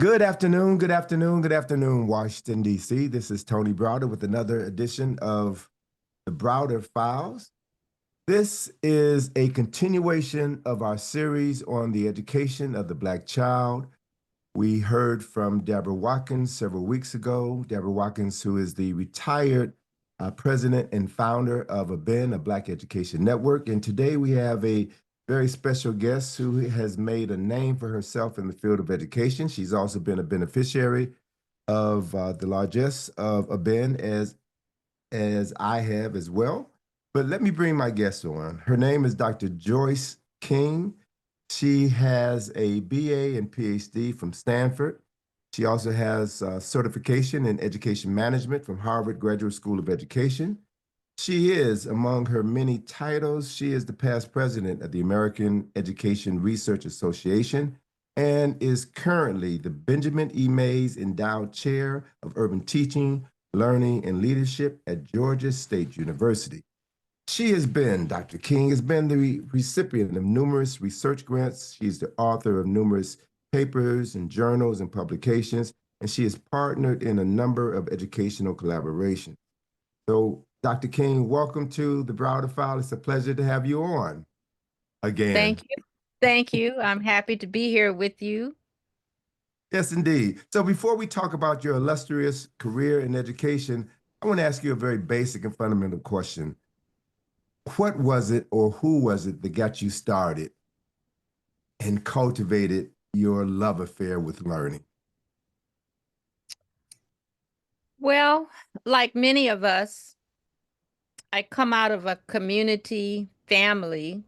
Good afternoon, good afternoon, Washington, D.C. This is Tony Browder with another edition of the Browder Files. This is a continuation of our series on the education of the Black child. We heard from Deborah Watkins several weeks ago. Deborah Watkins, who is the retired president and founder of ABEN, a Black Education Network. And today we have a very special guest who has made a name for herself in the field of education. She's also been a beneficiary of the largesse of ABEN as I have as well. But let me bring my guest on. Her name is Dr. Joyce King. She has a BA and PhD from Stanford. She also has certification in education management from Harvard Graduate School of Education. She is, among her many titles, she is the past president of the American Education Research Association and is currently the Benjamin E. Mays Endowed Chair of Urban Teaching, Learning, and Leadership at Georgia State University. She has been, Dr. King has been the recipient of numerous research grants. She's the author of numerous papers and journals and publications, and she has partnered in a number of educational collaborations. So, Dr. King, welcome to the Browder File. It's a pleasure to have you on again. Thank you. Thank you. I'm happy to be here with you. Yes, indeed. So before we talk about your illustrious career in education, I want to ask you a very basic and fundamental question. What was it or who was it that got you started and cultivated your love affair with learning? Well, like many of us, I come out of a community family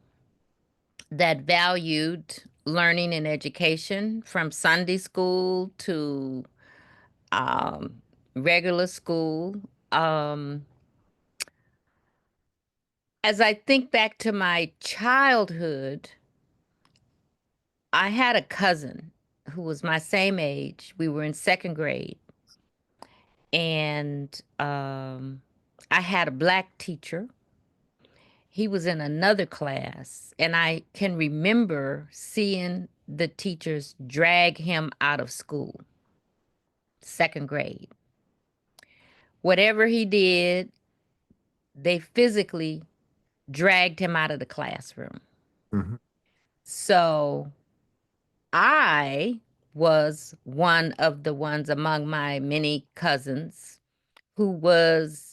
that valued learning and education from Sunday school to regular school. As I think back to my childhood, I had a cousin who was my same age. We were in second grade. And I had a Black teacher. He was in another class, and I can remember seeing the teachers drag him out of school, second grade. Whatever he did, they physically dragged him out of the classroom. Mm-hmm. So I was one of the ones among my many cousins who was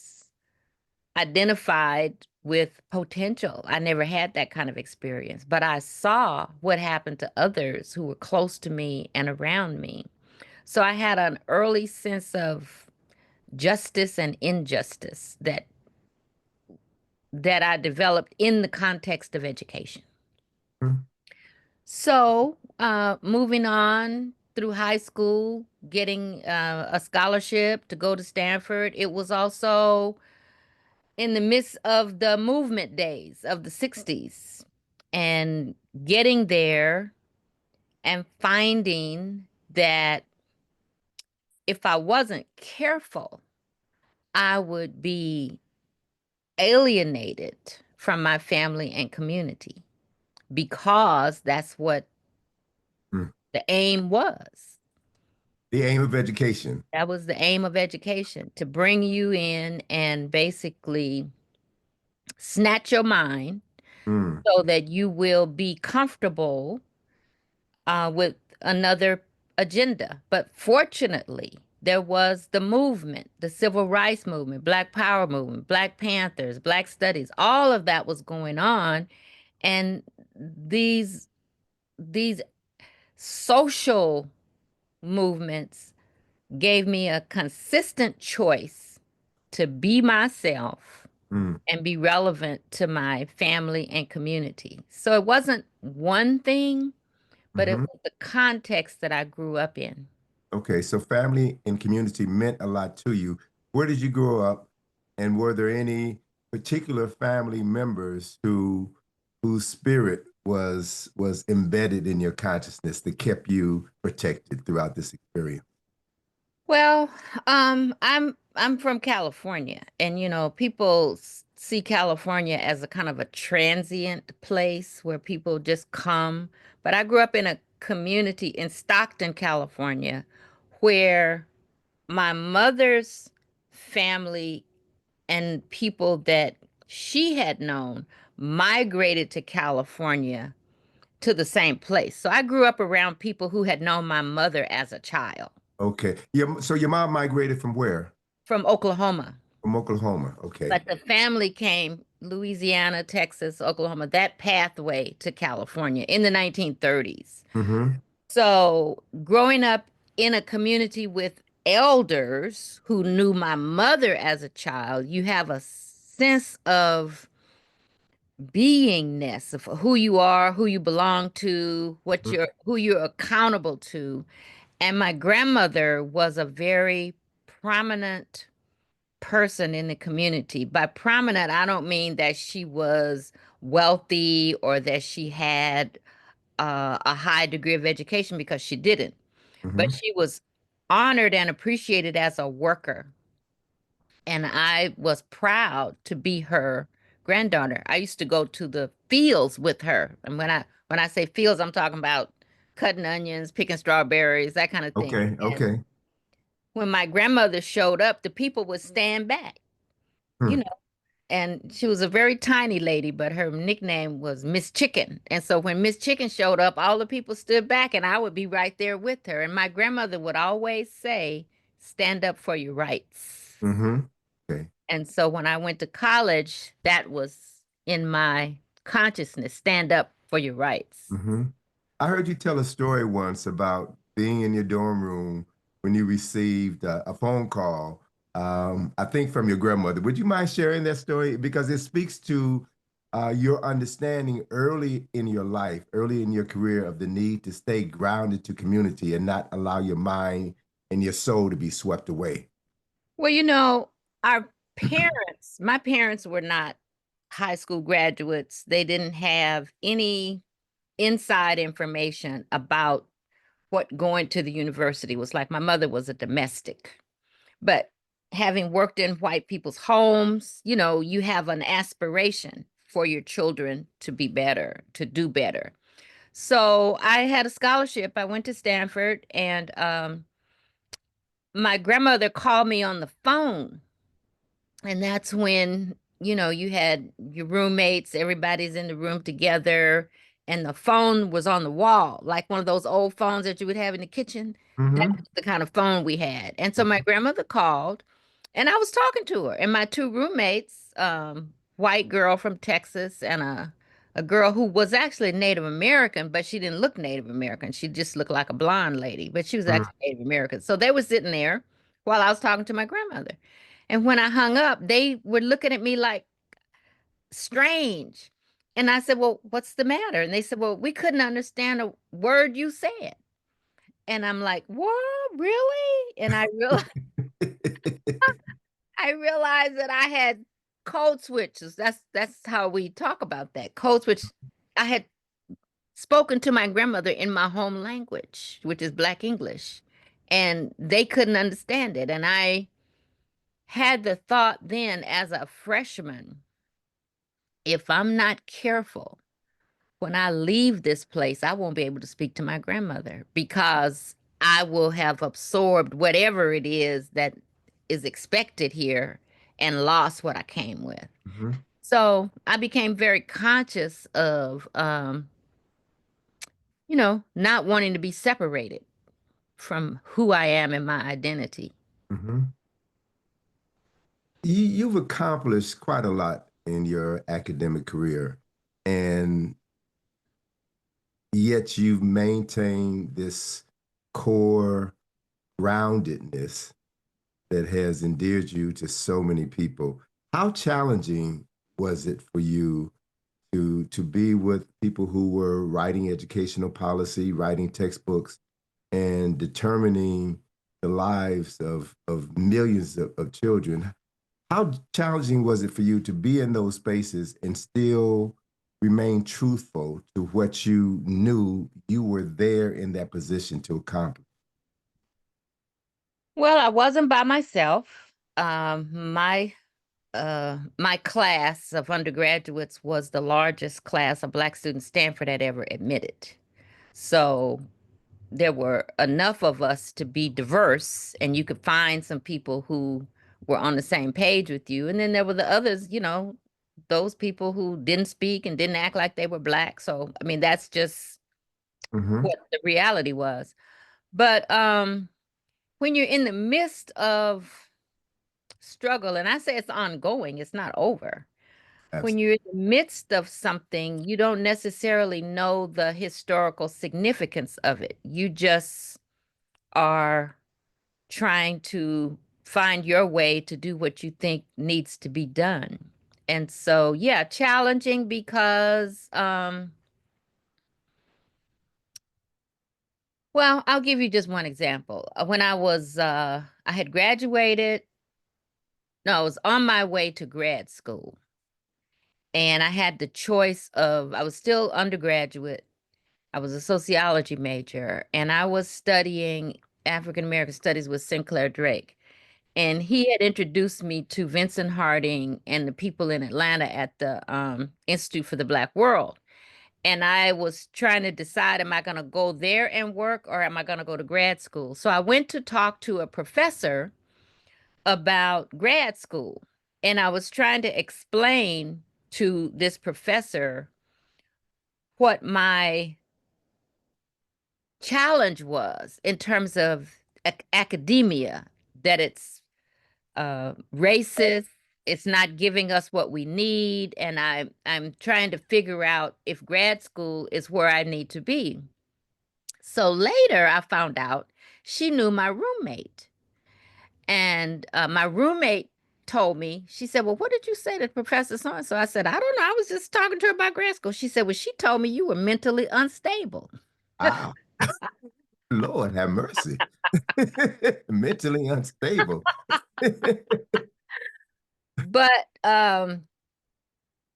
identified with potential. I never had that kind of experience, but I saw what happened to others who were close to me and around me. So I had an early sense of justice and injustice that I developed in the context of education. Mm-hmm. So moving on through high school, getting a scholarship to go to Stanford, it was also in the midst of the movement days of the 60s and getting there and finding that if I wasn't careful, I would be alienated from my family and community because that's what the aim was. The aim of education. That was the aim of education, to bring you in and basically snatch your mind so that you will be comfortable with another agenda. But fortunately, there was the movement, the civil rights movement, Black Power movement, Black Panthers, Black Studies, all of that was going on. And these social movements gave me a consistent choice to be myself and be relevant to my family and community. So it wasn't one thing, but it was the context that I grew up in. Okay, so family and community meant a lot to you. Where did you grow up, and were there any particular family members whose spirit was embedded in your consciousness that kept you protected throughout this experience? Well, I'm from California, and people see California as a kind of a transient place where people just come. But I grew up in a community in Stockton, California, where my mother's family and people that she had known migrated to California to the same place. So I grew up around people who had known my mother as a child Okay. So your mom migrated from where? from Oklahoma. From Oklahoma. Okay. But the family came Louisiana, Texas, Oklahoma, that pathway to California in the 1930s. Mm-hmm. So growing up in a community with elders who knew my mother as a child, you have a sense of beingness of who you are, who you belong to, who you're accountable to. And my grandmother was a very prominent person in the community. By prominent, I don't mean that she was wealthy or that she had a high degree of education because she didn't, but Mm-hmm. she was honored and appreciated as a worker. And I was proud to be her granddaughter. I used to go to the fields with her. And when I say fields, I'm talking about cutting onions, picking strawberries, that kind of thing. Okay. And Okay. when my grandmother showed up, the people would stand back, you Hmm. know, and she was a very tiny lady, but her nickname was Miss Chicken. And so when Miss Chicken showed up, all the people stood back and I would be right there with her. And my grandmother would always say, stand up for your rights. Mm-hmm. Okay. And so when I went to college, that was in my consciousness, stand up for your rights. Mm-hmm. I heard you tell a story once about being in your dorm room when you received a phone call, I think from your grandmother. Would you mind sharing that story? Because it speaks to your understanding early in your life, early in your career, of the need to stay grounded to community and not allow your mind and your soul to be swept away. Well, our my parents were not high school graduates. They didn't have any inside information about what going to the university was like. My mother was a domestic, but having worked in white people's homes, you have an aspiration for your children to be better, to do better. So I had a scholarship. I went to Stanford, and my grandmother called me on the phone. And that's when, you had your roommates, everybody's in the room together, and the phone was on the wall, like one of those old phones that you would have in the kitchen. That Mm-hmm. was the kind of phone we had. And so my grandmother called, and I was talking to her, and my two roommates, white girl from Texas and a girl who was actually Native American, but she didn't look Native American. She just looked like a blonde lady, but she was actually Native American. So they were sitting there while I was talking to my grandmother. And when I hung up, they were looking at me like strange. And I said, well, what's the matter? And they said, well, we couldn't understand a word you said. And I'm like, what, really? And I realized that I had code switches. That's how we talk about that. Code switch. I had spoken to my grandmother in my home language, which is Black English, and they couldn't understand it. And I had the thought then as a freshman, if I'm not careful, when I leave this place, I won't be able to speak to my grandmother because I will have absorbed whatever it is that is expected here and lost what I came with. Mm-hmm. So I became very conscious of, not wanting to be separated from who I am and my identity. Mm-hmm. You've accomplished quite a lot in your academic career, and yet you've maintained this core groundedness that has endeared you to so many people. How challenging was it for you to be with people who were writing educational policy, writing textbooks, and determining the lives of millions of children? How challenging was it for you to be in those spaces and still remain truthful to what you knew you were there in that position to accomplish? Well, I wasn't by myself. My class of undergraduates was the largest class of Black students Stanford had ever admitted. So there were enough of us to be diverse, and you could find some people who were on the same page with you. And then there were the others, those people who didn't speak and didn't act like they were black. So, I mean, that's just Hmm. what the reality was. But when you're in the midst of struggle, and I say it's ongoing, it's not over. When Absolutely. you're in the midst of something, you don't necessarily know the historical significance of it. You just are trying to find your way to do what you think needs to be done. And so, yeah, challenging because, well, I'll give you just one example. When I had graduated, no, I was on my way to grad school, and I had the choice of, I was still undergraduate. I was a sociology major, and I was studying African American studies with Sinclair Drake. And he had introduced me to Vincent Harding and the people in Atlanta at the Institute for the Black World. And I was trying to decide, am I going to go there and work or am I going to go to grad school? So I went to talk to a professor about grad school. And I was trying to explain to this professor what my challenge was in terms of academia, that it's racist. It's not giving us what we need, and I'm trying to figure out if grad school is where I need to be. So later, I found out she knew my roommate, and my roommate told me. She said, "Well, what did you say to Professor So and So?" I said, "I don't know. I was just talking to her about grad school." She said, "Well, she told me you were mentally unstable." Wow. Lord have mercy. Mentally unstable. But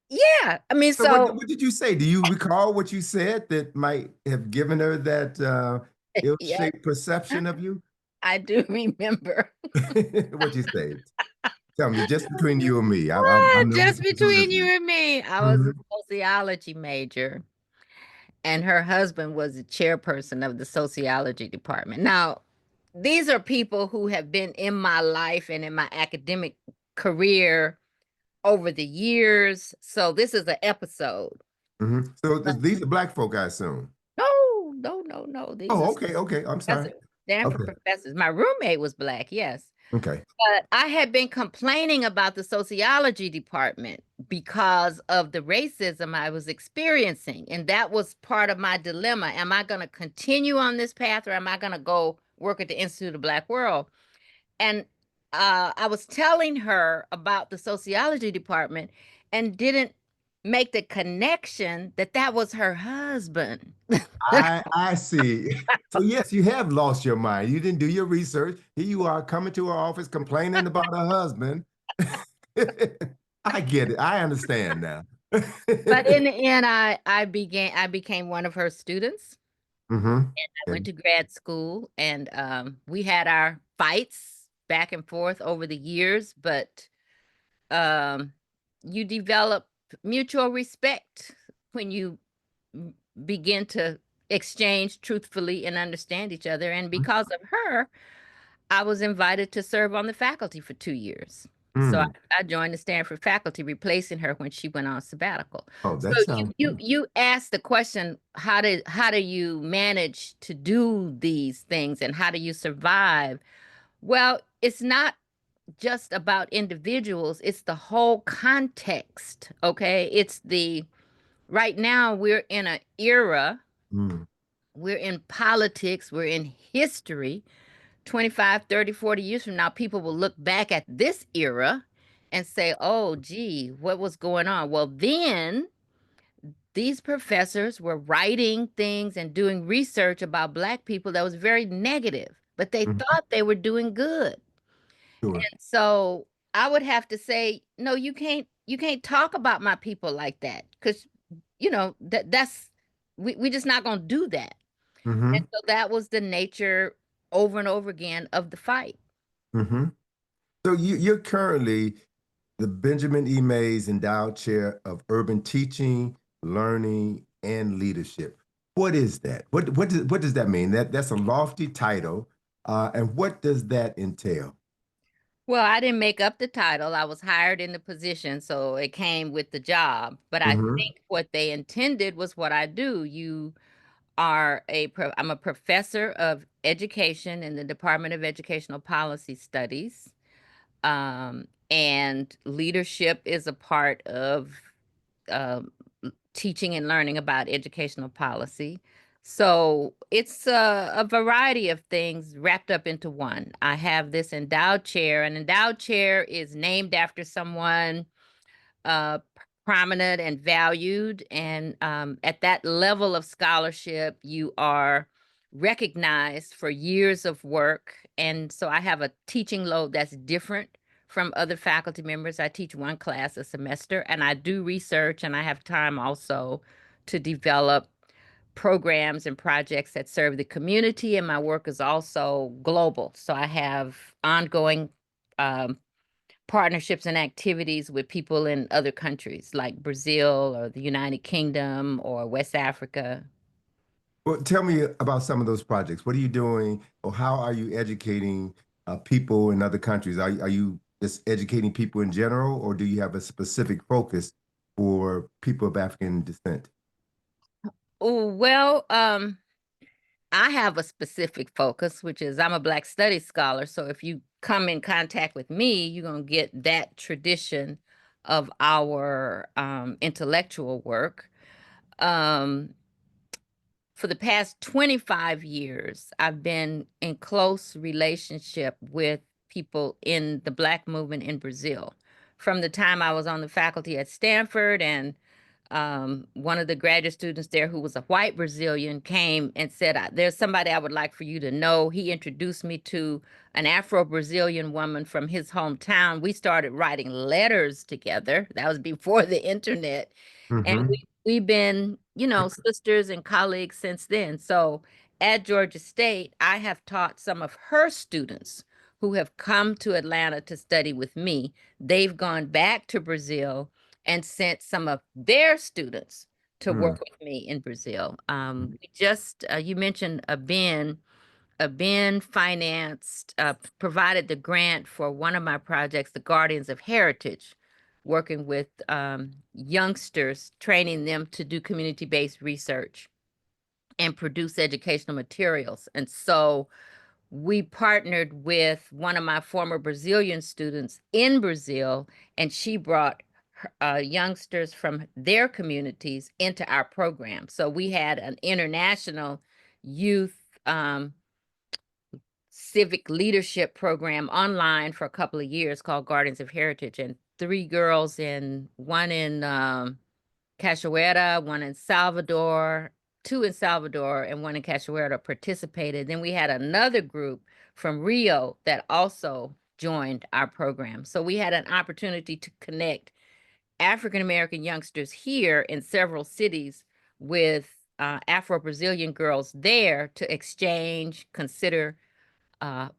yeah, I mean, So what, so what did you say? Do you recall what you said that might have given her that yeah, ill-shaped perception of you? I do remember. What you say? Tell me, just between you and me. I'm the only Just person between you listening. and me, I was a Mhm. sociology major, and her husband was the chairperson of the sociology department. Now, these are people who have been in my life and in my academic career over the years. So this is an episode. Mhm. So But these are black folk, I assume. no, no, no, no. These are Oh, okay, okay. I'm sorry. professors, Stanford Okay, professors. My roommate was black, yes. okay. But I had been complaining about the sociology department because of the racism I was experiencing. And that was part of my dilemma. Am I going to continue on this path or am I going to go work at the Institute of Black World? And I was telling her about the sociology department and didn't make the connection that that was her husband. I see. So yes, you have lost your mind. You didn't do your research. Here you are coming to her office complaining about her husband. I get it. I understand now. But in the end, I became one of her students. Hmm. I went to grad school, and we had our fights back and forth over the years, but um, you develop mutual respect when you begin to exchange truthfully and understand each other. And because of her, I was invited to serve on the faculty for 2 years. So Mm. I joined the Stanford faculty, replacing her when she went on sabbatical. Oh, So that sounds good. you asked the question, how do you manage to do these things and how do you survive? Well, it's not just about individuals, it's the whole context, okay? It's the right now we're in an era, Mm. we're in politics, we're in history. 25, 30, 40 years from now, people will look back at this era and say, oh, gee, what was going on? Well, then these professors were writing things and doing research about Black people that was very negative, but they Mhm. thought they were doing good. Sure. So I would have to say, no, you can't talk about my people like that because that's we just not gonna do that. And Hmm. so that was the nature over and over again of the fight. Hmm. So you're currently the Benjamin E. Mays Endowed Chair of Urban Teaching, Learning, and Leadership. What is that? What does that mean? That's a lofty title, and what does that entail? Well, I didn't make up the title. I was hired in the position, so it came with the job. But I Hmm. think what they intended was what I do. I'm a professor of education in the Department of Educational Policy Studies. And leadership is a part of um, teaching and learning about educational policy. So it's a variety of things wrapped up into one. I have this endowed chair. An endowed chair is named after someone uh, prominent and valued. And at that level of scholarship, you are recognized for years of work. And so I have a teaching load that's different from other faculty members. I teach one class a semester, and I do research, and I have time also to develop programs and projects that serve the community. And my work is also global. So I have ongoing um, partnerships and activities with people in other countries like Brazil or the United Kingdom or West Africa. Well, tell me about some of those projects. What are you doing, or how are you educating people in other countries? Are you just educating people in general, or do you have a specific focus for people of African descent? Oh, well, I have a specific focus, which is I'm a Black Studies scholar. So if you come in contact with me, you're going to get that tradition of our intellectual work. Um, for the past 25 years, I've been in close relationship with people in the Black movement in Brazil. From the time I was on the faculty at Stanford, and one of the graduate students there who was a white Brazilian came and said, there's somebody I would like for you to know. He introduced me to an Afro-Brazilian woman from his hometown. We started writing letters together. That was before the internet. And Hmm. we've been, sisters and colleagues since then. So at Georgia State, I have taught some of her students who have come to Atlanta to study with me. They've gone back to Brazil and sent some of their students to work with me in Brazil. You mentioned a Ben financed, provided the grant for one of my projects, the Guardians of Heritage, working with youngsters, training them to do community-based research and produce educational materials. And so we partnered with one of my former Brazilian students in Brazil, and she brought youngsters from their communities into our program. So we had an international youth civic leadership program online for a couple of years called Guardians of Heritage, and three girls in one in Cachoeira, one in Salvador, two in Salvador, and one in Cachoeira participated. Then we had another group from Rio that also joined our program. So we had an opportunity to connect African American youngsters here in several cities with Afro-Brazilian girls there to exchange, consider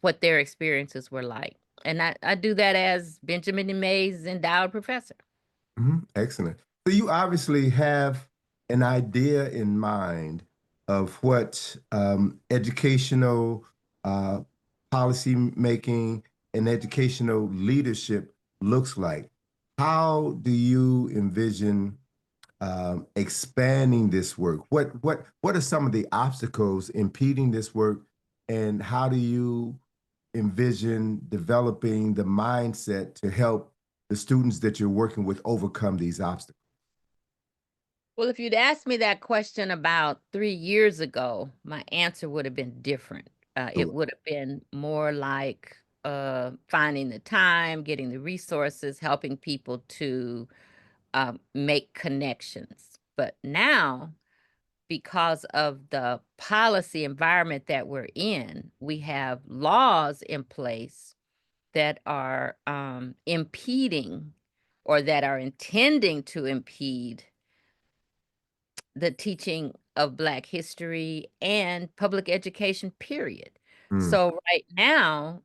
what their experiences were like. And I do that as Benjamin May's endowed professor. Excellent. So you obviously have an idea in mind of what educational uh, policy making and educational leadership looks like. How do you envision expanding this work? What are some of the obstacles impeding this work, and how do you envision developing the mindset to help the students that you're working with overcome these obstacles? Well, if you'd asked me that question about 3 years ago, my answer would have been different. It Sure. would have been more like finding the time, getting the resources, helping people to make connections. But now, because of the policy environment that we're in, we have laws in place that are impeding or that are intending to impede the teaching of Black history and public education, period. Mm, So right now,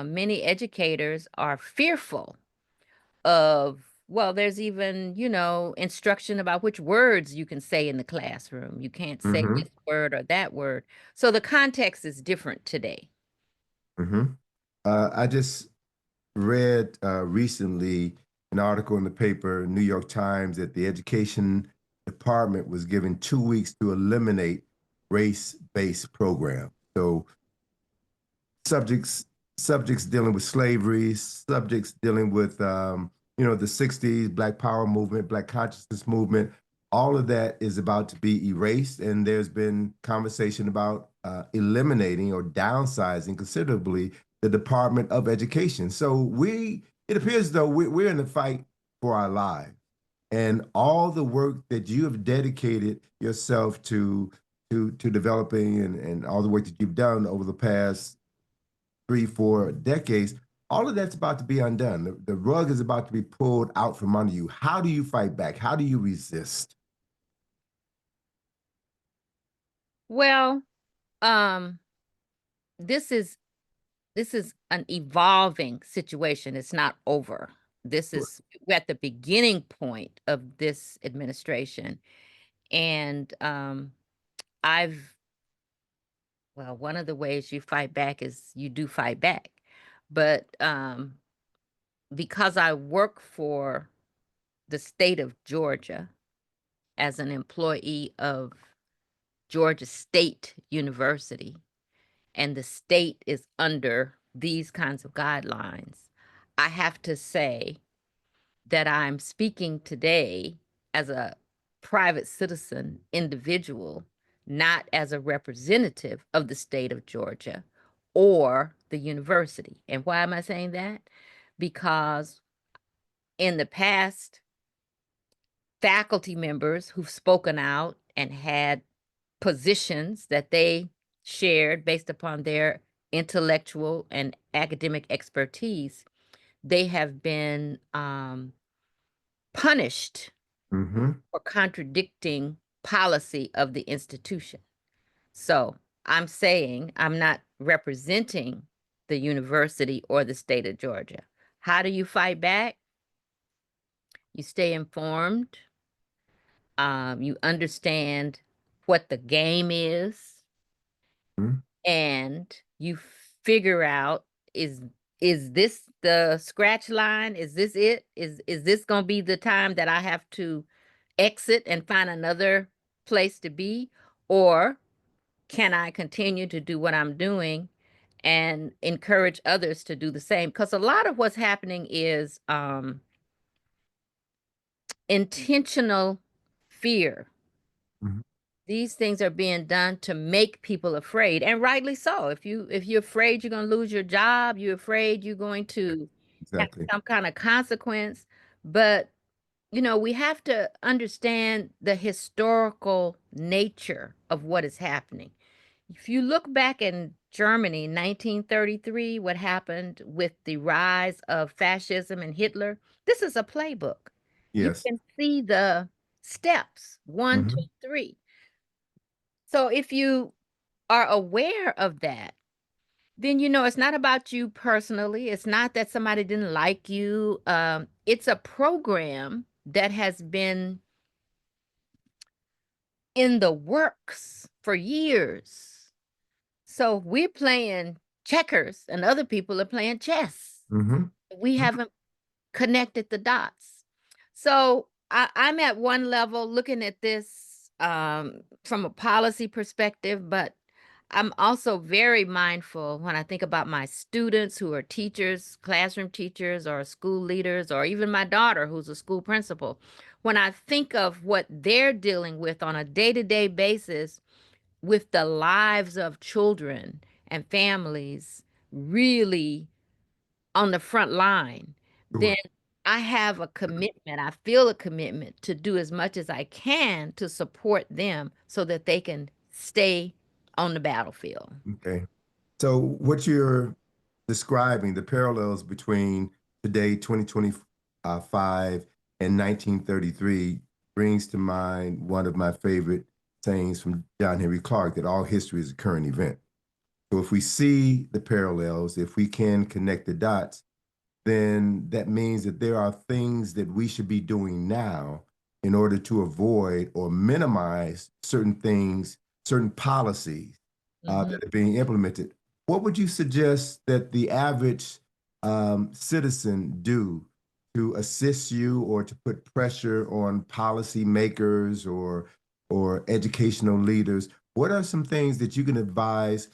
many educators are fearful of Well, there's even, instruction about which words you can say in the classroom. You can't say Mm-hmm. this word or that word. So the context is different today. Mm-hmm. I just read recently an article in the paper, New York Times, that the education department was given 2 weeks to eliminate race-based programs. So subjects subjects dealing with slavery, subjects dealing with the '60s Black Power movement, Black consciousness movement. All of that is about to be erased, and there's been conversation about eliminating or downsizing considerably the Department of Education. So it appears as though we're in the fight for our lives, and all the work that you have dedicated yourself to developing and all the work that you've done over the past 3, 4 decades, all of that's about to be undone. The rug is about to be pulled out from under you. How do you fight back? How do you resist? Well, um, this is this is an evolving situation. It's not over. This is We're at the beginning point of this administration. And I've well, one of the ways you fight back is you do fight back. But because I work for the state of Georgia as an employee of Georgia State University, and the state is under these kinds of guidelines, I have to say that I'm speaking today as a private citizen individual, not as a representative of the state of Georgia or the university. And why am I saying that? Because in the past, faculty members who've spoken out and had positions that they shared based upon their intellectual and academic expertise, they have been punished Mm-hmm. for contradicting policy of the institution. So I'm saying I'm not representing the university or the state of Georgia. How do you fight back? You stay informed. You understand what the game is, Mm-hmm. and you figure out is is this the scratch line? Is this it? Is this going to be the time that I have to exit and find another place to be, or can I continue to do what I'm doing and encourage others to do the same? Because a lot of what's happening is intentional fear. Mm-hmm. These things are being done to make people afraid, and rightly so. If you're afraid you're going to lose your job, you're afraid you're going to have Exactly. some kind of consequence. But we have to understand the historical nature of what is happening. If you look back in Germany, 1933, what happened with the rise of fascism and Hitler, this is a playbook. You Yes. can see the steps, one, two, Mm-hmm. three. So if you are aware of that, then it's not about you personally. It's not that somebody didn't like you. It's a program that has been in the works for years. So we're playing checkers and other people are playing chess. Mm-hmm. We haven't connected the dots. So I'm at one level looking at this from a policy perspective, but I'm also very mindful when I think about my students who are teachers, classroom teachers, or school leaders, or even my daughter who's a school principal. When I think of what they're dealing with on a day to day basis with the lives of children and families really on the front line, then Sure. I have a commitment. I feel a commitment to do as much as I can to support them so that they can stay on the battlefield. Okay. So what you're describing, the parallels between today, 2025, and 1933, brings to mind one of my favorite sayings from John Henry Clark, that all history is a current event. So if we see the parallels, if we can connect the dots, then that means that there are things that we should be doing now in order to avoid or minimize certain things, certain policies Mhm. that are being implemented. What would you suggest that the average citizen do to assist you or to put pressure on policymakers or educational leaders? What are some things that you can advise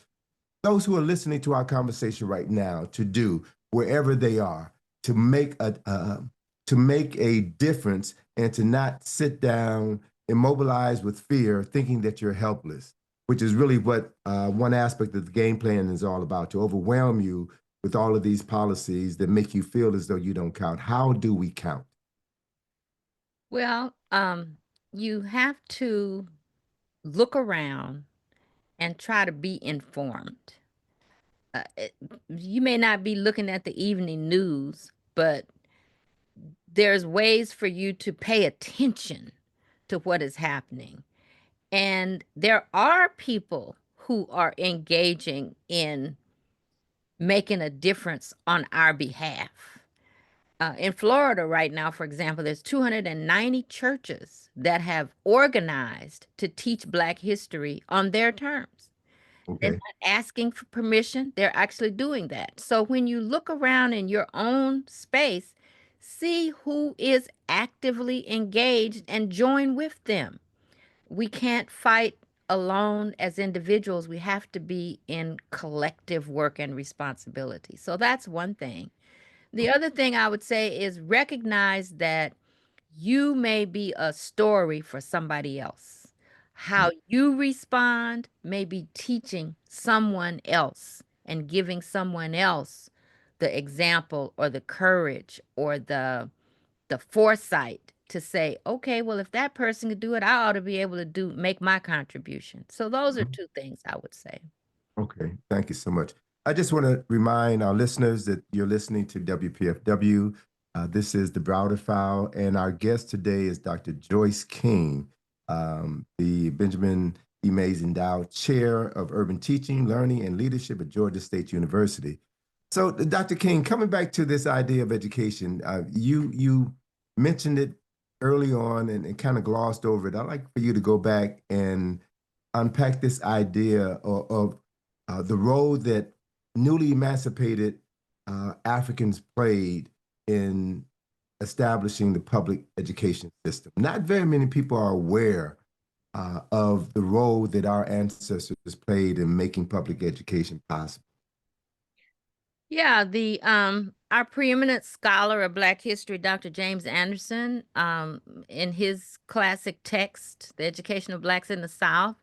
those who are listening to our conversation right now to do wherever they are to make a difference and to not sit down immobilized with fear thinking that you're helpless, which is really what one aspect of the game plan is all about, to overwhelm you with all of these policies that make you feel as though you don't count. How do we count? Well, you have to look around and try to be informed. It, you may not be looking at the evening news, but there's ways for you to pay attention to what is happening. And there are people who are engaging in making a difference on our behalf. In Florida right now, for example, there's 290 churches that have organized to teach Black history on their terms. They're Okay. not asking for permission, they're actually doing that. So when you look around in your own space, see who is actively engaged and join with them. We can't fight alone as individuals. We have to be in collective work and responsibility. So that's one thing. The other thing I would say is recognize that you may be a story for somebody else. How you respond may be teaching someone else and giving someone else the example or the courage or the foresight to say, okay, well, if that person could do it, I ought to be able to make my contribution. So those are Mhm. two things I would say. Okay, thank you so much. I just want to remind our listeners that you're listening to WPFW. This is the Browder File, and our guest today is Dr. Joyce King, the Benjamin E. Mays Endowed Chair of Urban Teaching, Learning, and Leadership at Georgia State University. So, Dr. King, coming back to this idea of education, you mentioned it early on and kind of glossed over it. I'd like for you to go back and unpack this idea of the role that newly emancipated Africans played in establishing the public education system. Not very many people are aware of the role that our ancestors played in making public education possible. Yeah, the our preeminent scholar of Black history, Dr. James Anderson, in his classic text, The Education of Blacks in the South,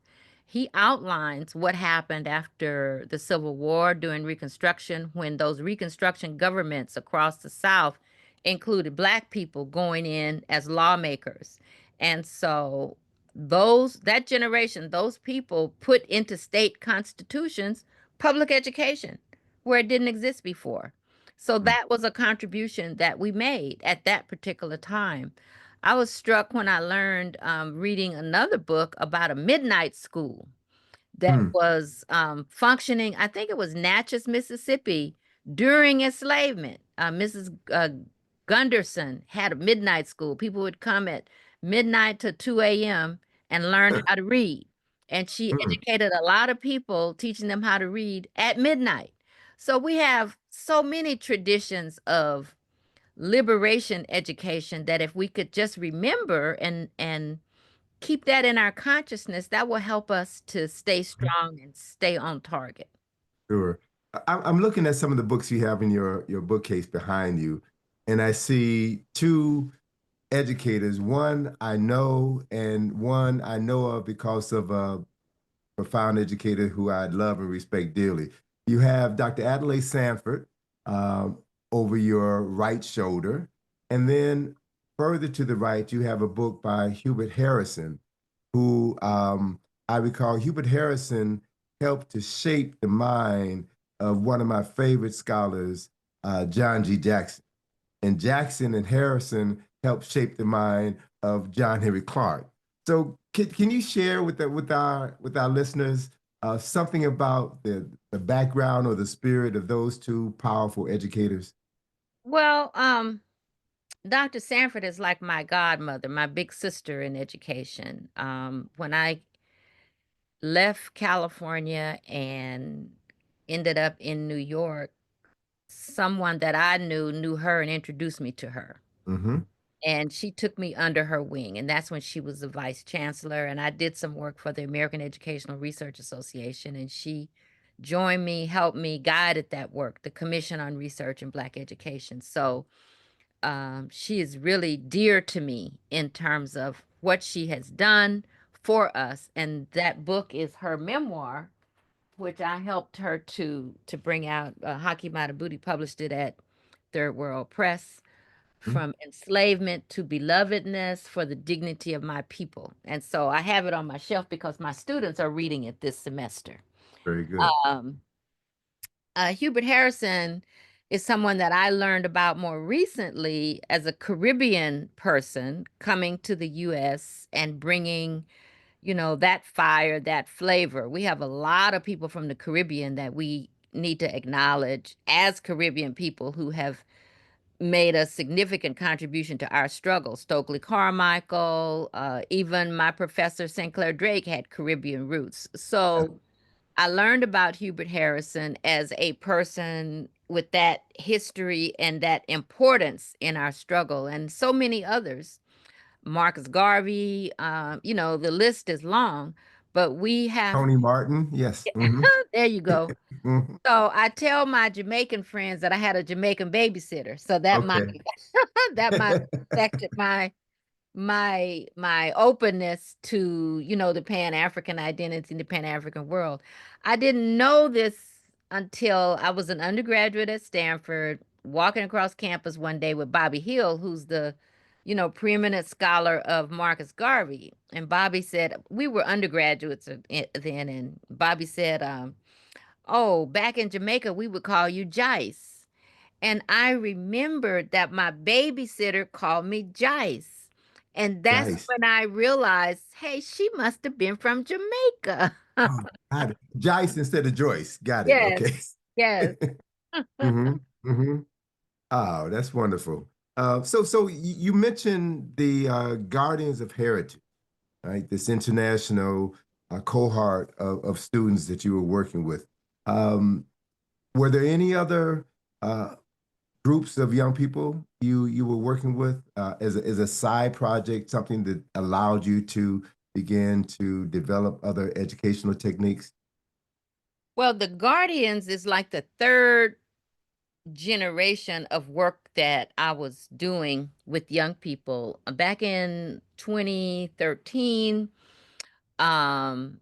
he outlines what happened after the Civil War during Reconstruction when those Reconstruction governments across the South included Black people going in as lawmakers. And so that generation, those people put into state constitutions public education where it didn't exist before. So Mm. that was a contribution that we made at that particular time. I was struck when I learned reading another book about a midnight school that Hmm. was functioning. I think it was Natchez, Mississippi, during enslavement. Mrs. Gunderson had a midnight school. People would come at midnight to 2 a.m. and learn how to read. And she Hmm. educated a lot of people, teaching them how to read at midnight. So we have so many traditions of liberation education that if we could just remember and keep that in our consciousness, that will help us to stay strong and stay on target. Sure. I'm looking at some of the books you have in your bookcase behind you, and I see two educators. One I know, and one I know of because of a profound educator who I love and respect dearly. You have Dr. Adelaide Sanford um, over your right shoulder, and then further to the right, you have a book by Hubert Harrison, who I recall Hubert Harrison helped to shape the mind of one of my favorite scholars, John G. Jackson. And Jackson and Harrison helped shape the mind of John Henry Clark. So can you share with our listeners something about the background or the spirit of those two powerful educators? Well, Dr. Sanford is like my godmother, my big sister in education. When I left California and ended up in New York, someone that I knew her and introduced me to her. Mm-hmm. And she took me under her wing, and that's when she was the vice chancellor. And I did some work for the American Educational Research Association, and she joined me, helped me, guided that work, the Commission on Research in Black Education. So she is really dear to me in terms of what she has done for us. And that book is her memoir, which I helped her to bring out. Haki Matabuti published it at Third World Press. From enslavement to belovedness for the dignity of my people. And so I have it on my shelf because my students are reading it this semester. Very good. Um, Hubert Harrison is someone that I learned about more recently as a Caribbean person coming to the US and bringing, that fire, that flavor. We have a lot of people from the Caribbean that we need to acknowledge as Caribbean people who have made a significant contribution to our struggle. Stokely Carmichael, even my professor St. Clair Drake had Caribbean roots. So I learned about Hubert Harrison as a person with that history and that importance in our struggle, and so many others. Marcus Garvey, the list is long, but we have, Tony Martin, yes. Mm-hmm. there you go. Hmm. So I tell my Jamaican friends that I had a Jamaican babysitter, so that might Okay. that might have affected my openness to, the Pan-African identity, the Pan-African world. I didn't know this until I was an undergraduate at Stanford, walking across campus one day with Bobby Hill, who's the, preeminent scholar of Marcus Garvey. And Bobby said, we were undergraduates then, and Bobby said, oh, back in Jamaica, we would call you Joyce. And I remembered that my babysitter called me Joyce. And that's Nice. when I realized, hey, she must have been from Jamaica. Oh, got it. Joyce instead of Joyce. Got it. Yes, Okay. yes. Hmm. Hmm. Oh, that's wonderful. So you mentioned the Guardians of Heritage, right? This international cohort of students that you were working with. Um, were there any other uh, groups of young people you were working with as a side project, something that allowed you to begin to develop other educational techniques? Well, the Guardians is like the third generation of work that I was doing with young people. Back in 2013, um,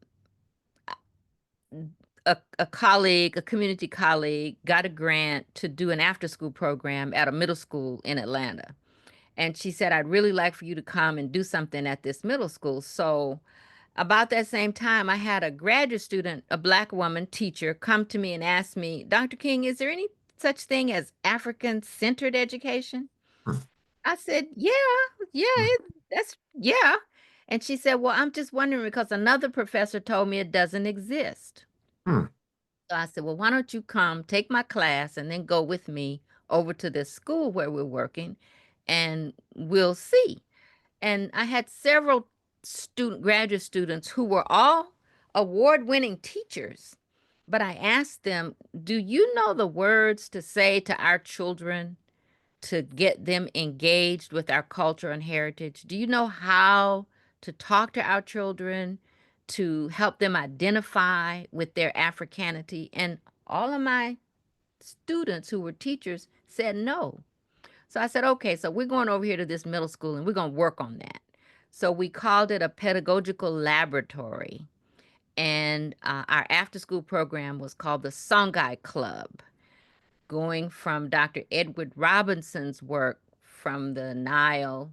a colleague, a community colleague, got a grant to do an after school program at a middle school in Atlanta. And she said, I'd really like for you to come and do something at this middle school. So, about that same time, I had a graduate student, a Black woman teacher, come to me and ask me, Dr. King, is there any such thing as African centered education? I said, yeah, yeah, yeah. And she said, well, I'm just wondering because another professor told me it doesn't exist. Hmm. So I said, well, why don't you come take my class and then go with me over to this school where we're working and we'll see. And I had several graduate students who were all award-winning teachers. But I asked them, do you know the words to say to our children to get them engaged with our culture and heritage? Do you know how to talk to our children to help them identify with their Africanity? And all of my students who were teachers said no. So I said, okay, so we're going over here to this middle school and we're going to work on that. So we called it a pedagogical laboratory. And our after school program was called the Songhai Club, going from Dr. Edward Robinson's work from the Nile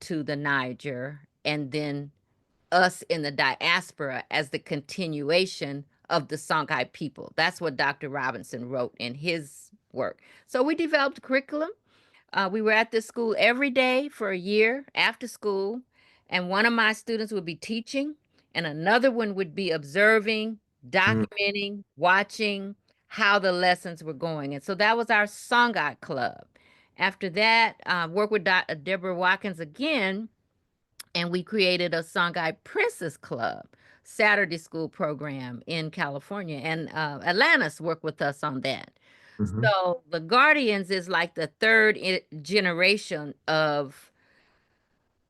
to the Niger, and then us in the diaspora as the continuation of the Songhai people. That's what Dr. Robinson wrote in his work. So we developed curriculum. We were at this school every day for a year after school, and one of my students would be teaching, and another one would be observing, Hmm. documenting, watching how the lessons were going. And so that was our Songhai Club. After that, worked with Deborah Watkins again, and we created a Songhai Princess Club Saturday school program in California. And Atlantis worked with us on that. Hmm. So the Guardians is like the third generation of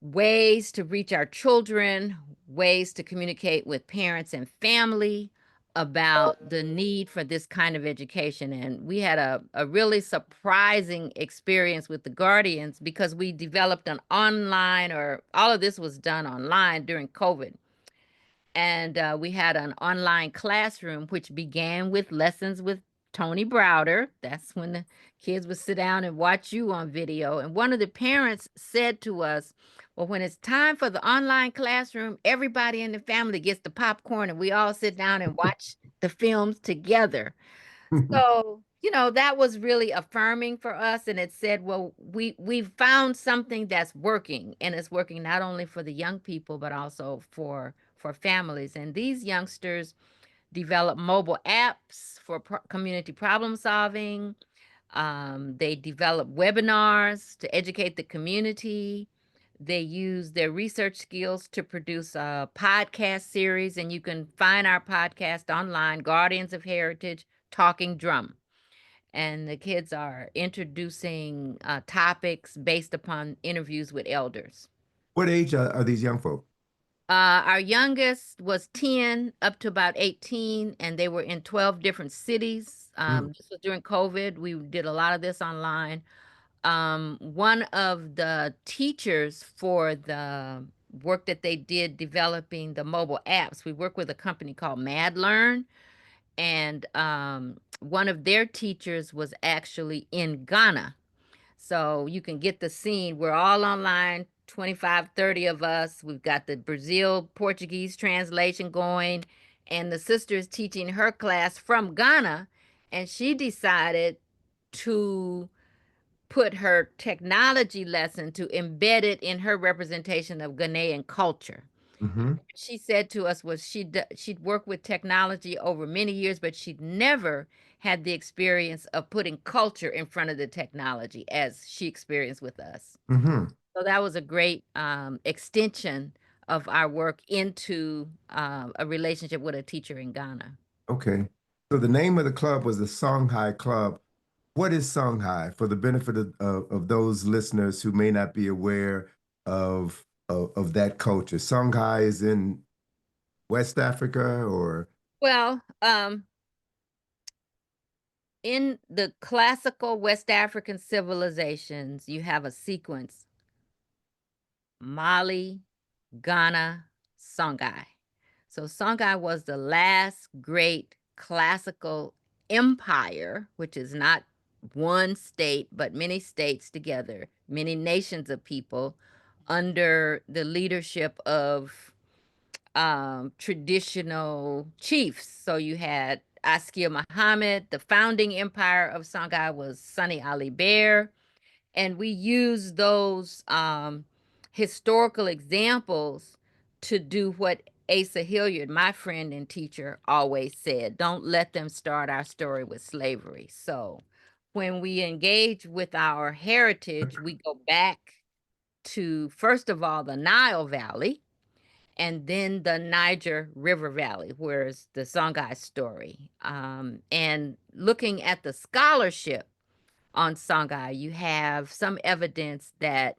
ways to reach our children, ways to communicate with parents and family about the need for this kind of education. And we had a really surprising experience with the Guardians because we developed an online, or all of this was done online during COVID. And we had an online classroom, which began with lessons with Tony Browder. That's when the kids would sit down and watch you on video. And one of the parents said to us, well, when it's time for the online classroom, everybody in the family gets the popcorn and we all sit down and watch the films together. So, that was really affirming for us. And it said, well, we found something that's working, and it's working not only for the young people, but also for families. And these youngsters develop mobile apps for community problem solving. They develop webinars to educate the community. They use their research skills to produce a podcast series, and you can find our podcast online, Guardians of Heritage Talking Drum. And the kids are introducing topics based upon interviews with elders. What age are these young folk? Our youngest was 10 up to about 18, and they were in 12 different cities. Mm. This was during COVID. We did a lot of this online. One of the teachers for the work that they did developing the mobile apps, we work with a company called MadLearn, and one of their teachers was actually in Ghana. So you can get the scene. We're all online, 25, 30 of us. We've got the Brazil Portuguese translation going, and the sister is teaching her class from Ghana, and she decided to put her technology lesson to embed it in her representation of Ghanaian culture. Hmm. She said to us was she'd worked with technology over many years, but she'd never had the experience of putting culture in front of the technology as she experienced with us. Hmm. So that was a great extension of our work into a relationship with a teacher in Ghana. Okay. So the name of the club was the Songhai Club. What is Songhai for the benefit of those listeners who may not be aware of that culture? Songhai is in West Africa or Well, in the classical West African civilizations, you have a sequence: Mali, Ghana, Songhai. So Songhai was the last great classical empire, which is not one state, but many states together, many nations of people under the leadership of traditional chiefs. So you had Askia Muhammad. The founding empire of Songhai was Sunny Ali Bear, and we use those historical examples to do what Asa Hilliard, my friend and teacher, always said: don't let them start our story with slavery. So when we engage with our heritage, we go back to, first of all, the Nile Valley, and then the Niger River Valley, where's the Songhai story. And looking at the scholarship on Songhai, you have some evidence that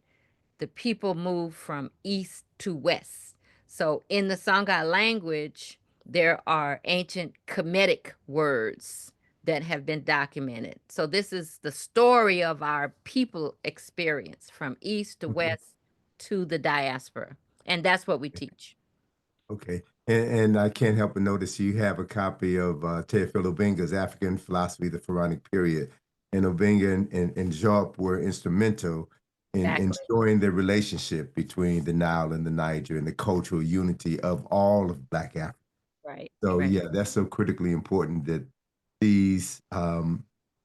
the people moved from east to west. So in the Songhai language, there are ancient Kemetic words that have been documented. So this is the story of our people experience from east to Mhm. west to the diaspora. And that's what we teach. Okay. And I can't help but notice you have a copy of Teofilo Obenga's African Philosophy, the Pharaonic Period. And Obenga and Job were instrumental in Exactly. showing the relationship between the Nile and the Niger and the cultural unity of all of Black Africa. Right. So Right. yeah, that's so critically important that these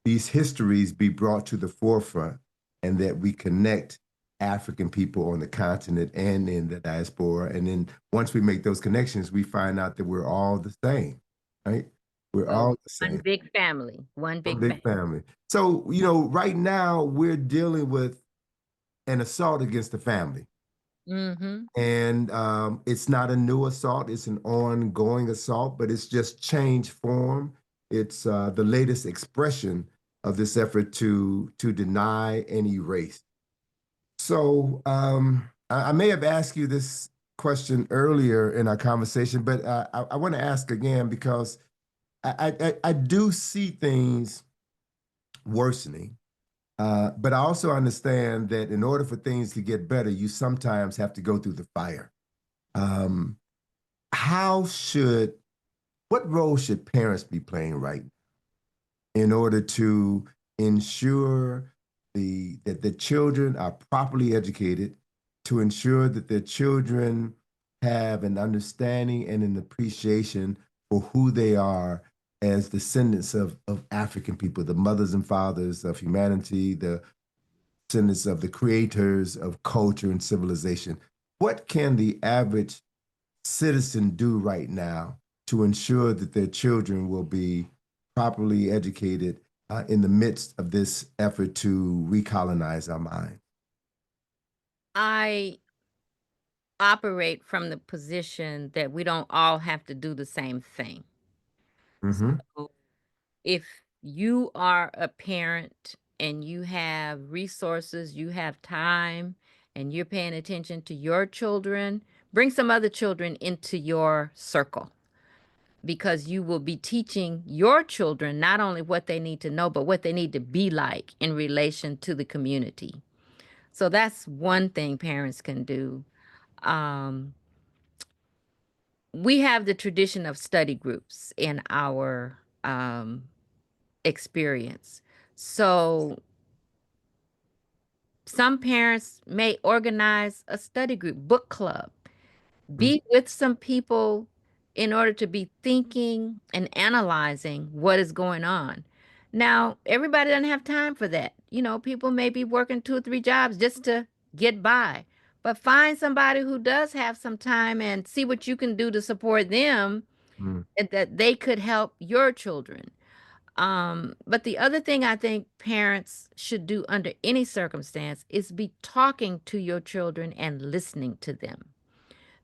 these histories be brought to the forefront and that we connect African people on the continent and in the diaspora. And then once we make those connections, we find out that we're all the same, right? We're So all the one same. big family, one A big big family. family. So, right now we're dealing with an assault against the family. Mm-hmm. And it's not a new assault, it's an ongoing assault, but it's just changed form. It's the latest expression of this effort to deny and erase. So I may have asked you this question earlier in our conversation, but I want to ask again because I do see things worsening. But I also understand that in order for things to get better, you sometimes have to go through the fire. Um, how should, what role should parents be playing right in order to ensure that the children are properly educated, to ensure that their children have an understanding and an appreciation for who they are as descendants of African people, the mothers and fathers of humanity, the descendants of the creators of culture and civilization. What can the average citizen do right now to ensure that their children will be properly educated in the midst of this effort to recolonize our mind? I operate from the position that we don't all have to do the same thing. Mm-hmm. So if you are a parent and you have resources, you have time, and you're paying attention to your children, bring some other children into your circle because you will be teaching your children not only what they need to know, but what they need to be like in relation to the community. So that's one thing parents can do. Um, we have the tradition of study groups in our experience. So some parents may organize a study group, book club, be with some people in order to be thinking and analyzing what is going on. Now, everybody doesn't have time for that. People may be working two or three jobs just to get by. But find somebody who does have some time and see what you can do to support them Mm-hmm. and that they could help your children. But the other thing I think parents should do under any circumstance is be talking to your children and listening to them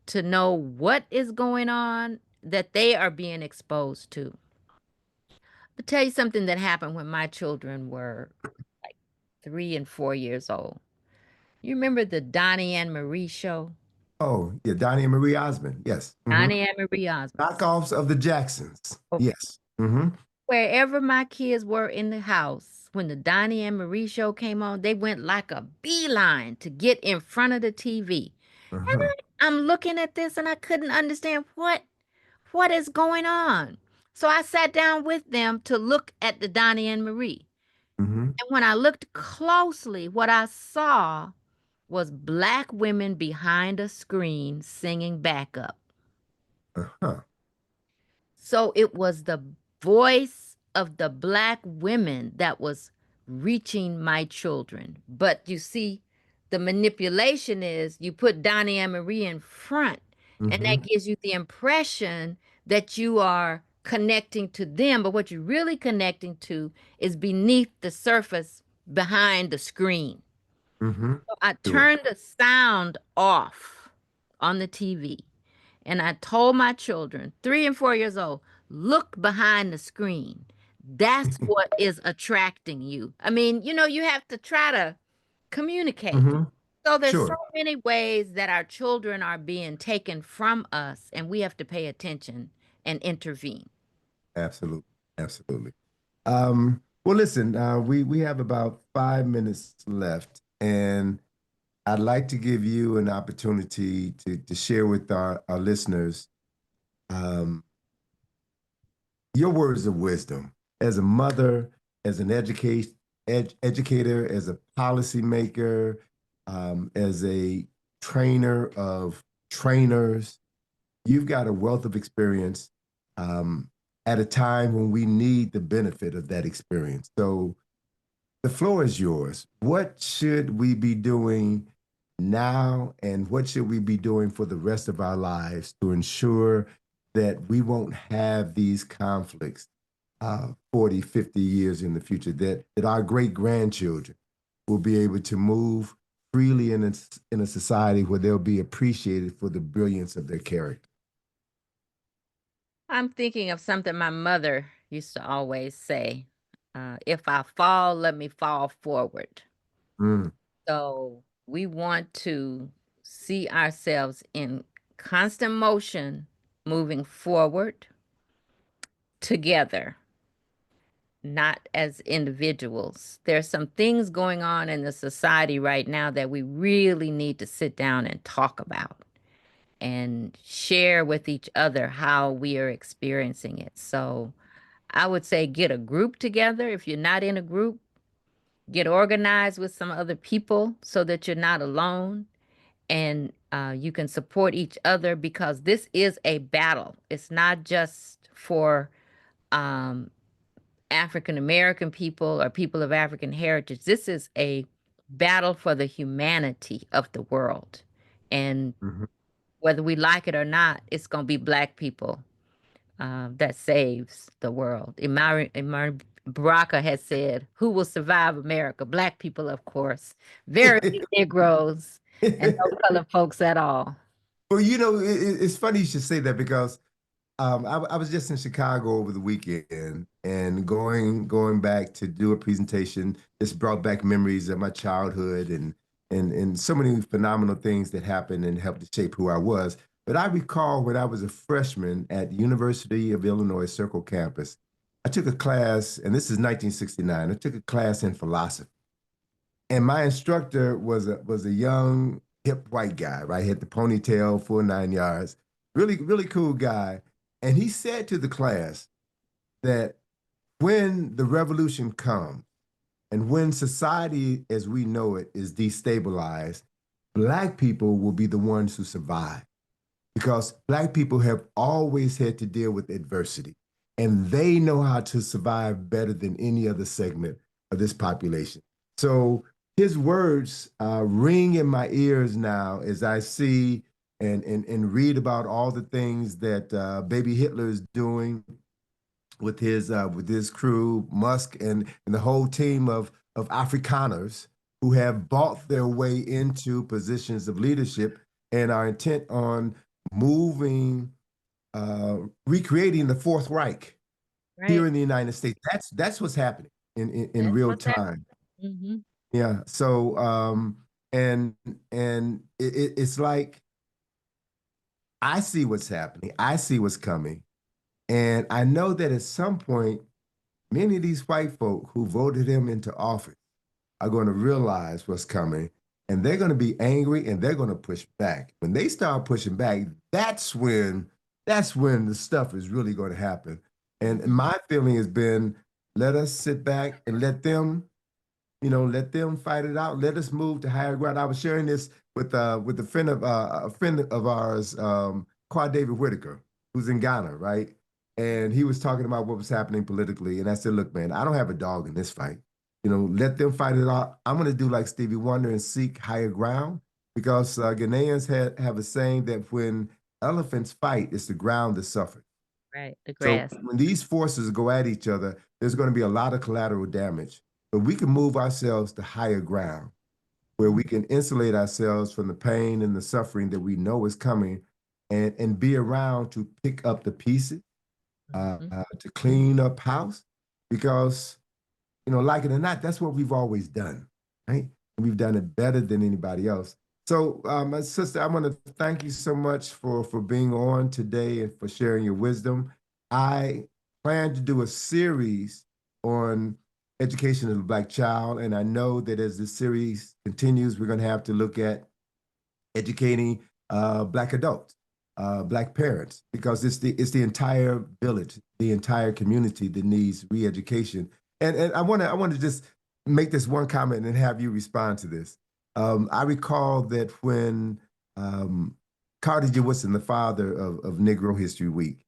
to know what is going on that they are being exposed to. I'll tell you something that happened when my children were like 3 and 4 years old. You remember the Donnie and Marie show? Oh, yeah, Donnie and Marie Osmond. Yes. Mm-hmm. Donnie and Marie Osmonds. Knockoffs of the Jacksons. Okay. Yes. Mm-hmm. Wherever my kids were in the house, when the Donnie and Marie show came on, they went like a beeline to get in front of the TV. And Uh-huh. I'm looking at this and I couldn't understand what is going on. So I sat down with them to look at the Donnie and Marie. Mm-hmm. And when I looked closely, what I saw was black women behind a screen singing backup. Uh-huh. So it was the voice of the black women that was reaching my children. But you see, the manipulation is you put Donnie and Marie in front, and Mm-hmm. that gives you the impression that you are connecting to them. But what you're really connecting to is beneath the surface behind the screen. Mm-hmm. So I Sure. turned the sound off on the TV. And I told my children, 3 and 4 years old, look behind the screen. That's what is attracting you. I mean, you have to try to communicate. Mm-hmm. So there's so Sure. many ways that our children are being taken from us, and we have to pay attention and intervene. Absolutely. Absolutely. Well, listen, we have about 5 minutes left, and I'd like to give you an opportunity to share with our listeners um, your words of wisdom as a mother, as an educator, as a policymaker, as a trainer of trainers. You've got a wealth of experience um, at a time when we need the benefit of that experience. So the floor is yours. What should we be doing now, and what should we be doing for the rest of our lives to ensure that we won't have these conflicts 40, 50 years in the future, that our great grandchildren will be able to move freely in a society where they'll be appreciated for the brilliance of their character. I'm thinking of something my mother used to always say, if I fall, let me fall forward. Mm, So we want to see ourselves in constant motion, moving forward together, not as individuals. There's some things going on in the society right now that we really need to sit down and talk about and share with each other how we are experiencing it. So I would say get a group together. If you're not in a group, get organized with some other people so that you're not alone, and you can support each other, because this is a battle. It's not just for um, African American people or people of African heritage. This is a battle for the humanity of the world. And mhm. whether we like it or not, it's going to be Black people that saves the world. Imari Baraka has said, "Who will survive America? Black people, of course. Very few Negroes and no colored folks at all." Well, it's funny you should say that because I was just in Chicago over the weekend and going back to do a presentation. This brought back memories of my childhood and so many phenomenal things that happened and helped to shape who I was. But I recall when I was a freshman at University of Illinois Circle campus, I took a class, and this is 1969. I took a class in philosophy, and my instructor was a young hip white guy, right? He had the ponytail, full 9 yards, really cool guy. And he said to the class that when the revolution comes and when society as we know it is destabilized, Black people will be the ones who survive, because Black people have always had to deal with adversity, and they know how to survive better than any other segment of this population. So his words ring in my ears now as I see and read about all the things that baby Hitler is doing with his crew, Musk and the whole team of Afrikaners who have bought their way into positions of leadership and are intent on moving, recreating the Fourth Reich here Right. in the United States. That's what's happening in That's real what's happening. time. Hmm. Yeah. So and it's like I see what's happening. I see what's coming, and I know that at some point, many of these white folk who voted him into office are going to realize what's coming, and they're going to be angry and they're going to push back. When they start pushing back, that's when the stuff is really going to happen. And Hmm. my feeling has been, let us sit back and let them fight it out. Let us move to higher ground. I was sharing this with a friend of ours, Quad David Whitaker, who's in Ghana, right? And he was talking about what was happening politically. And I said, look, man, I don't have a dog in this fight. Let them fight it out. I'm going to do like Stevie Wonder and seek higher ground, because Ghanaians have a saying that when elephants fight, it's the ground that suffers. Right. The So grass. when these forces go at each other, there's going to be a lot of collateral damage. But we can move ourselves to higher ground where we can insulate ourselves from the pain and the suffering that we know is coming, and be around to pick up the pieces, Hmm. to clean up house, because like it or not, that's what we've always done, right? And we've done it better than anybody else. So, my sister, I want to thank you so much for being on today and for sharing your wisdom. I plan to do a series on education of the Black child, and I know that as the series continues, we're going to have to look at educating Black adults, Black parents, because it's the entire village, the entire community that needs re-education. And I want to just make this one comment and have you respond to this. I recall that when um, Carter G. Woodson, the father of Negro History Week,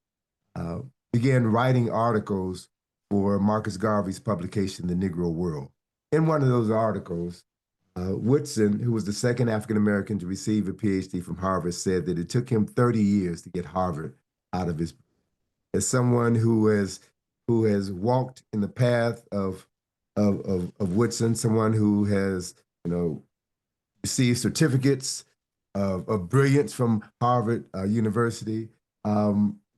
uh, began writing articles for Marcus Garvey's publication, The Negro World. In one of those articles, Woodson, who was the second African American to receive a PhD from Harvard, said that it took him 30 years to get Harvard out of his. As someone who has walked in the path of Woodson, someone who has, received certificates of brilliance from Harvard University.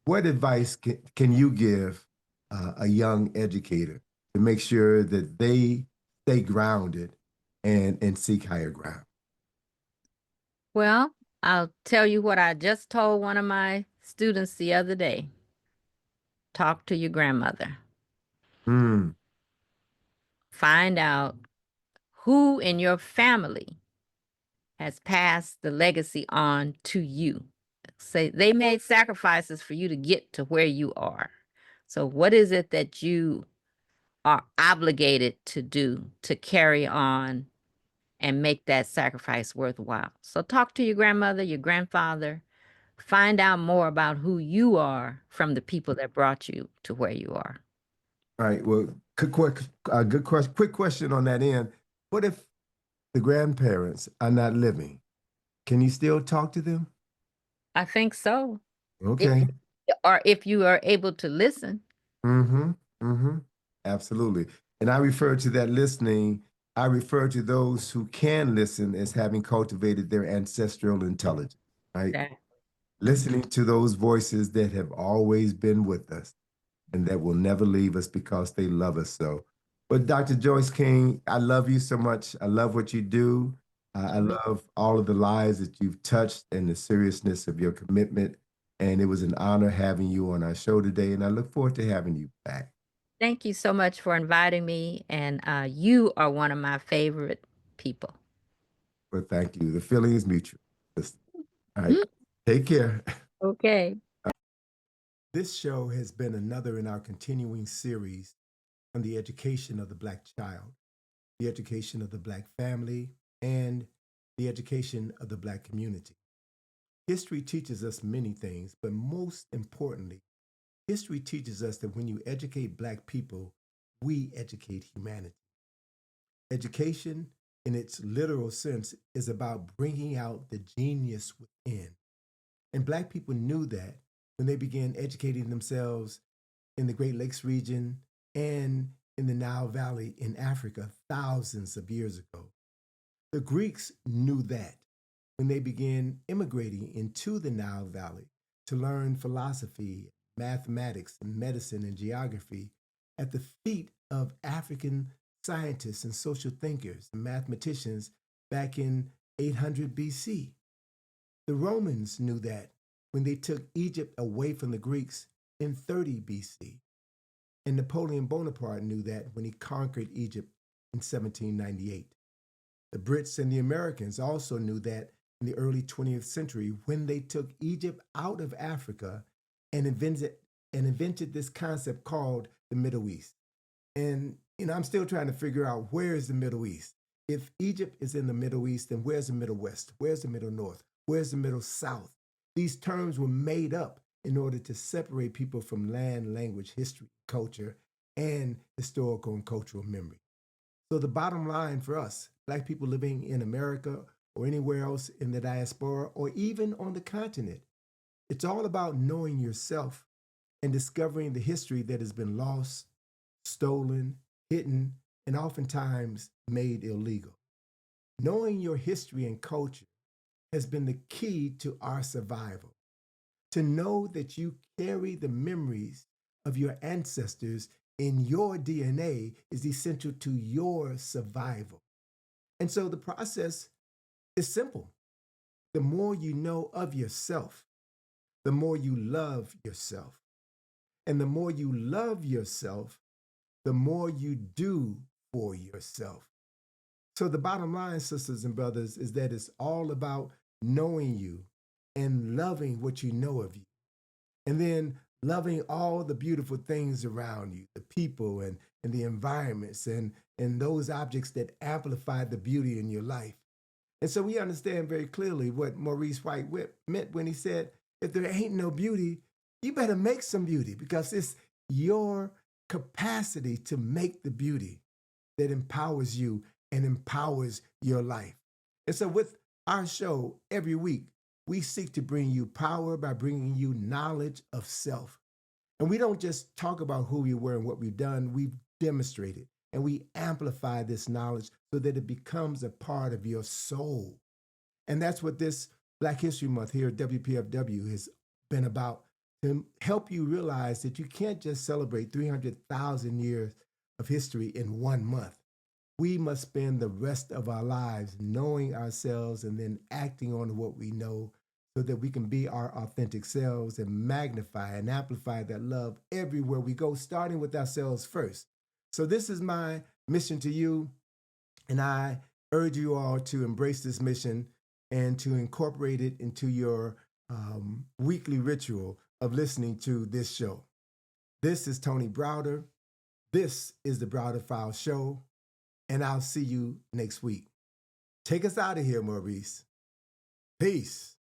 What advice can you give a young educator to make sure that they stay grounded and seek higher ground? Well, I'll tell you what I just told one of my students the other day. Talk to your grandmother. Mm, Find out who in your family has passed the legacy on to you. Say they made sacrifices for you to get to where you are. So what is it that you are obligated to do to carry on and make that sacrifice worthwhile? So talk to your grandmother, your grandfather, find out more about who you are from the people that brought you to where you are. all right. Well, good question. Quick question on that end. What if the grandparents are not living? Can you still talk to them? I think so. If Okay. or if you are able to listen. Mm-hmm. Mm-hmm. Absolutely. And I refer to that listening, I refer to those who can listen as having cultivated their ancestral intelligence, right? That Listening to those voices that have always been with us and that will never leave us because they love us so. But Dr. Joyce King, I love you so much. I love what you do. I love all of the lives that you've touched and the seriousness of your commitment. And it was an honor having you on our show today. And I look forward to having you back. Thank you so much for inviting me, and you are one of my favorite people. But thank you. The feeling is mutual. All right. Mm. Take care. Okay. This show has been another in our continuing series on the education of the Black child, the education of the Black family, and the education of the Black community. History teaches us many things, but most importantly, history teaches us that when you educate Black people, we educate humanity. Education, in its literal sense, is about bringing out the genius within. And Black people knew that when they began educating themselves in the Great Lakes region and in the Nile Valley in Africa thousands of years ago. The Greeks knew that when they began immigrating into the Nile Valley to learn philosophy, mathematics, and medicine and geography at the feet of African scientists and social thinkers and mathematicians back in 800 BC. The Romans knew that when they took Egypt away from the Greeks in 30 BC. And Napoleon Bonaparte knew that when he conquered Egypt in 1798. The Brits and the Americans also knew that in the early 20th century when they took Egypt out of Africa and invented this concept called the Middle East. And I'm still trying to figure out where is the Middle East. If Egypt is in the Middle East, then where's the Middle West? Where's the Middle North? Where's the Middle South? These terms were made up in order to separate people from land, language, history, culture, and historical and cultural memory. So the bottom line for us, Black people living in America or anywhere else in the diaspora or even on the continent, it's all about knowing yourself and discovering the history that has been lost, stolen, hidden, and oftentimes made illegal. Knowing your history and culture has been the key to our survival. To know that you carry the memories of your ancestors in your DNA is essential to your survival. And so the process is simple. The more you know of yourself, the more you love yourself. And the more you love yourself, the more you do for yourself. So the bottom line, sisters and brothers, is that it's all about knowing you and loving what you know of you. And then loving all the beautiful things around you, the people and the environments and those objects that amplify the beauty in your life. And so we understand very clearly what Maurice White meant when he said, if there ain't no beauty, you better make some beauty because it's your capacity to make the beauty that empowers you and empowers your life. And so with our show every week, we seek to bring you power by bringing you knowledge of self. And we don't just talk about who we were and what we've done, we've demonstrated and we amplify this knowledge so that it becomes a part of your soul. And that's what this Black History Month here at WPFW has been about, to help you realize that you can't just celebrate 300,000 years of history in 1 month. We must spend the rest of our lives knowing ourselves and then acting on what we know so that we can be our authentic selves and magnify and amplify that love everywhere we go, starting with ourselves first. So, this is my mission to you, and I urge you all to embrace this mission and to incorporate it into your weekly ritual of listening to this show. This is Tony Browder. This is the Browder Files Show, and I'll see you next week. Take us out of here, Maurice. Peace.